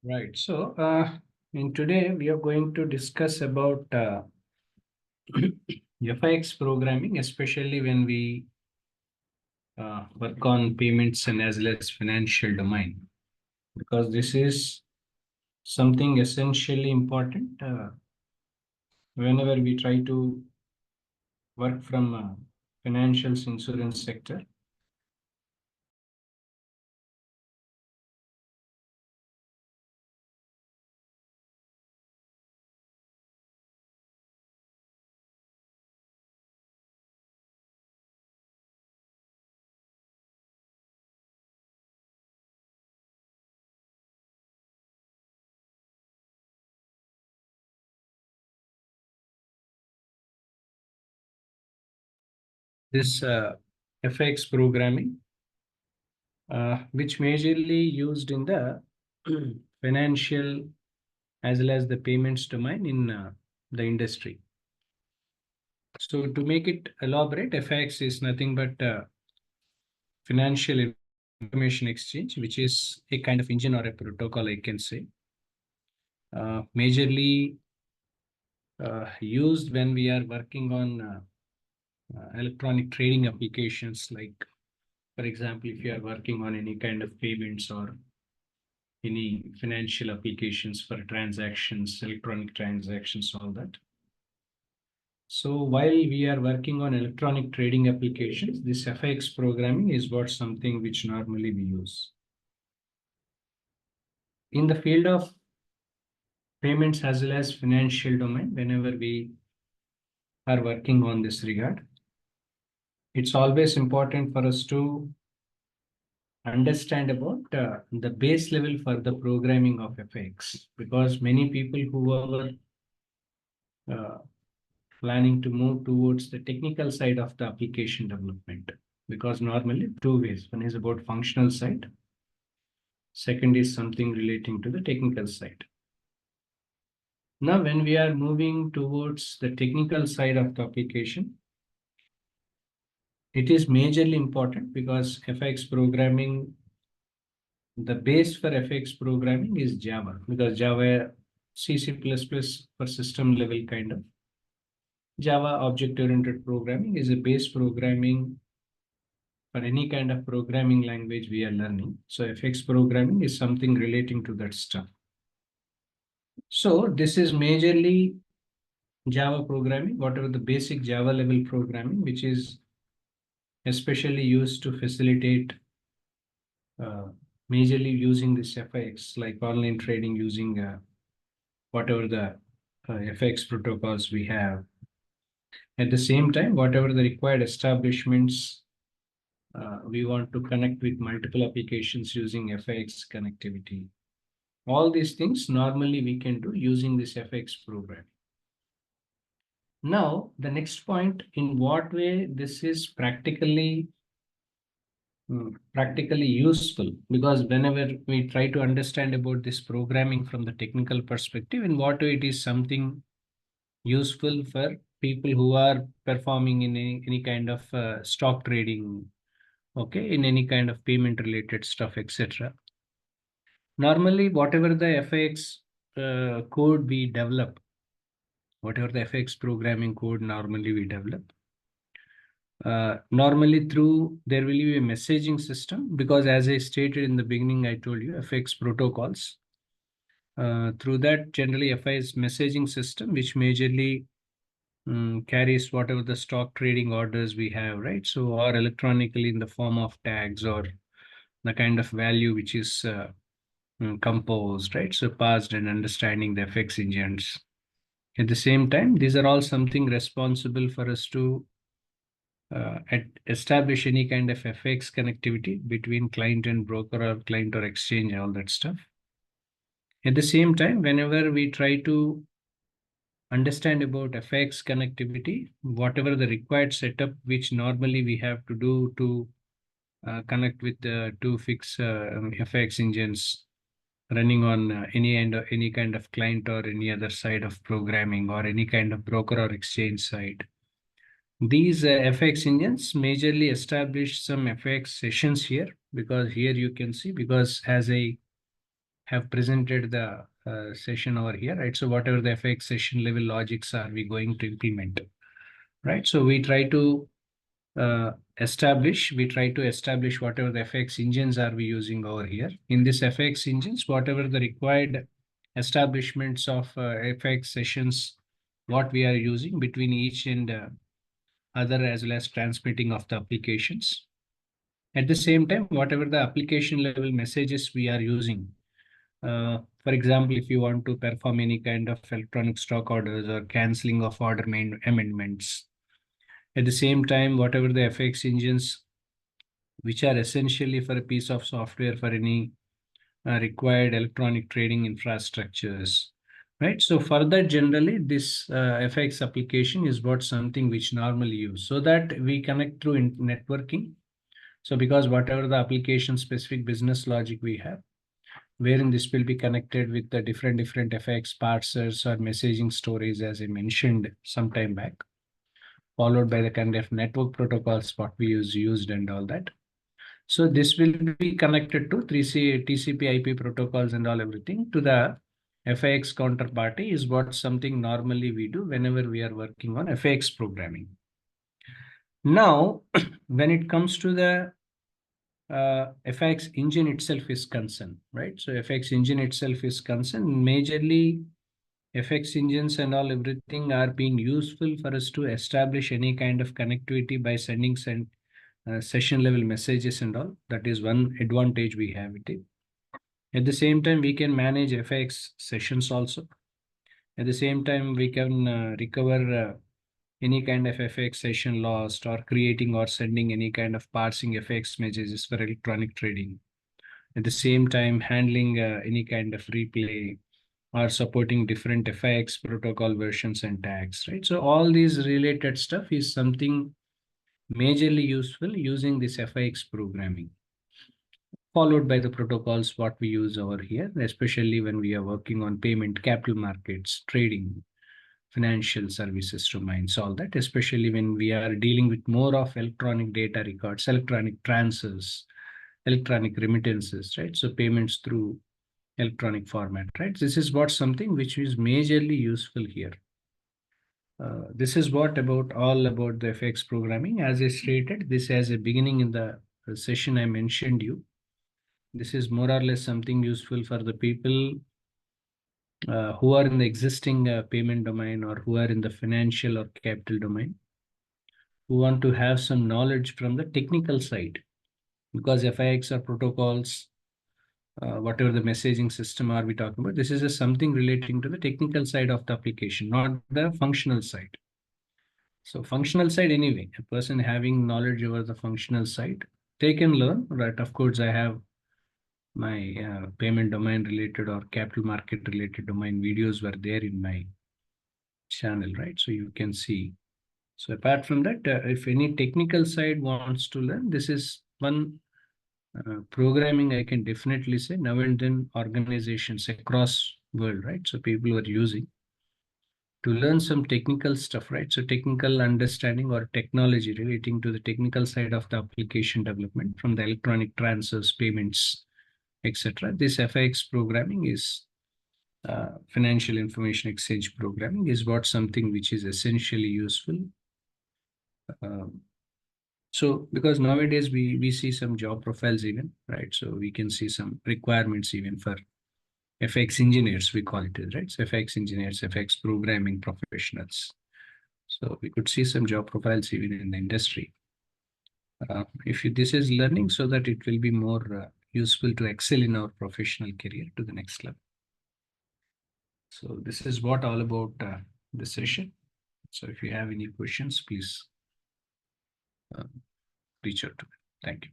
Right. So, in today we are going to discuss about FX programming, especially when we work on payments and as well as financial domain, because this is something essentially important whenever we try to work from financial insurance sector. This FX programming, which majorly used in the financial as well as the payments domain in the industry. So to make it elaborate, FX is nothing but financial information exchange, which is a kind of engine or a protocol, I can say, majorly used when we are working on electronic trading applications. Like, for example, if you are working on any kind of payments or any financial applications for transactions, electronic transactions, all that. So while we are working on electronic trading applications, this FX programming is what something which normally we use. In the field of payments as well as financial domain, whenever we are working on this regard, it's always important for us to understand about the base level for the programming of FX, because many people who are uh, planning to move towards the technical side of the application development, because normally two ways. One is about functional side. Second is something relating to the technical side. Now, when we are moving towards the technical side of the application, it is majorly important because FX programming, the base for FX programming is Java, because Java, C++ for system level kind of. Java object-oriented programming is a base programming for any kind of programming language we are learning. So FX programming is something relating to that stuff. So this is majorly Java programming, whatever the basic Java level programming, which is especially used to facilitate uh, majorly using this FX, like online trading using whatever the FX protocols we have. At the same time, whatever the required establishments, we want to connect with multiple applications using FX connectivity. All these things normally we can do using this FX program. Now, the next point, in what way this is practically useful, because whenever we try to understand about this programming from the technical perspective, in what way it is something useful for people who are performing in any kind of stock trading, okay, in any kind of payment related stuff, etc. Normally, whatever the FX code we develop, whatever the FX programming code normally we develop, normally through there will be a messaging system, because as I stated in the beginning, I told you FX protocols. Through that, generally FI's messaging system, which majorly carries whatever the stock trading orders we have, right? So, or electronically in the form of tags or the kind of value which is composed, right? So, passed and understanding the FX engines. At the same time, these are all something responsible for us to establish any kind of FX connectivity between client and broker or client or exchange, all that stuff. At the same time, whenever we try to understand about FX connectivity, whatever the required setup, which normally we have to do to connect with the two fix FX engines running on any kind of client or any other side of programming or any kind of broker or exchange side. These FX engines majorly establish some FX sessions here, because here you can see, because as I have presented the session over here, right? So whatever the FX session level logics are we going to implement, right? So we try to establish whatever the FX engines are we using over here. In this FX engines, whatever the required establishments of FX sessions, what we are using between each and other, as well as transmitting of the applications. At the same time, whatever the application level messages we are using, for example, if you want to perform any kind of electronic stock orders or canceling of order amendments, at the same time, whatever the FX engines, which are essentially for a piece of software for any required electronic trading infrastructures, right? So for that, generally, this FX application is what something which normally use, so that we connect through networking. So because whatever the application specific business logic we have, wherein this will be connected with the different FX parsers or messaging stories, as I mentioned some time back, followed by the kind of network protocols what we used and all that. So this will be connected to 3C, TCP IP protocols and all everything to the FX counterparty is what something normally we do whenever we are working on FX programming. Now, when it comes to the FX engine itself is concerned, right? So FX engine itself is concerned, majorly FX engines and all everything are being useful for us to establish any kind of connectivity by sending session level messages and all. That is one advantage we have with it. At the same time, we can manage FX sessions also. At the same time, we can recover any kind of FX session lost, or creating or sending any kind of parsing FX messages for electronic trading. At the same time, handling any kind of replay or supporting different FX protocol versions and tags, right? So all these related stuff is something majorly useful using this FX programming, followed by the protocols what we use over here, especially when we are working on payment, capital markets, trading, financial services domains, all that, especially when we are dealing with more of electronic data records, electronic transfers, electronic remittances, right? So payments through electronic format, right? This is what something which is majorly useful here. This is what about all about the FX programming. As I stated, this as a beginning in the session I mentioned you. This is more or less something useful for the people who are in the existing payment domain, or who are in the financial or capital domain, who want to have some knowledge from the technical side, because FIX or protocols, whatever the messaging system are we talking about, this is something relating to the technical side of the application, not the functional side. So functional side, anyway, a person having knowledge over the functional side, they can learn, right? Of course, I have my payment domain related or capital market related domain videos were there in my channel, right? So you can see. So apart from that, if any technical side wants to learn, this is one programming I can definitely say now and then organizations across world, right? So people are using to learn some technical stuff, right? So technical understanding or technology relating to the technical side of the application development, from the electronic transfers, payments, etc. This FX programming is financial information exchange programming is what something which is essentially useful. So because nowadays we see some job profiles even, right? So we can see some requirements even for FX engineers, we call it, right? So FX engineers, FX programming professionals. So we could see some job profiles even in the industry. If this is learning, so that it will be more useful to excel in our professional career to the next level. So this is what all about the session. So if you have any questions, please reach out to me. Thank you.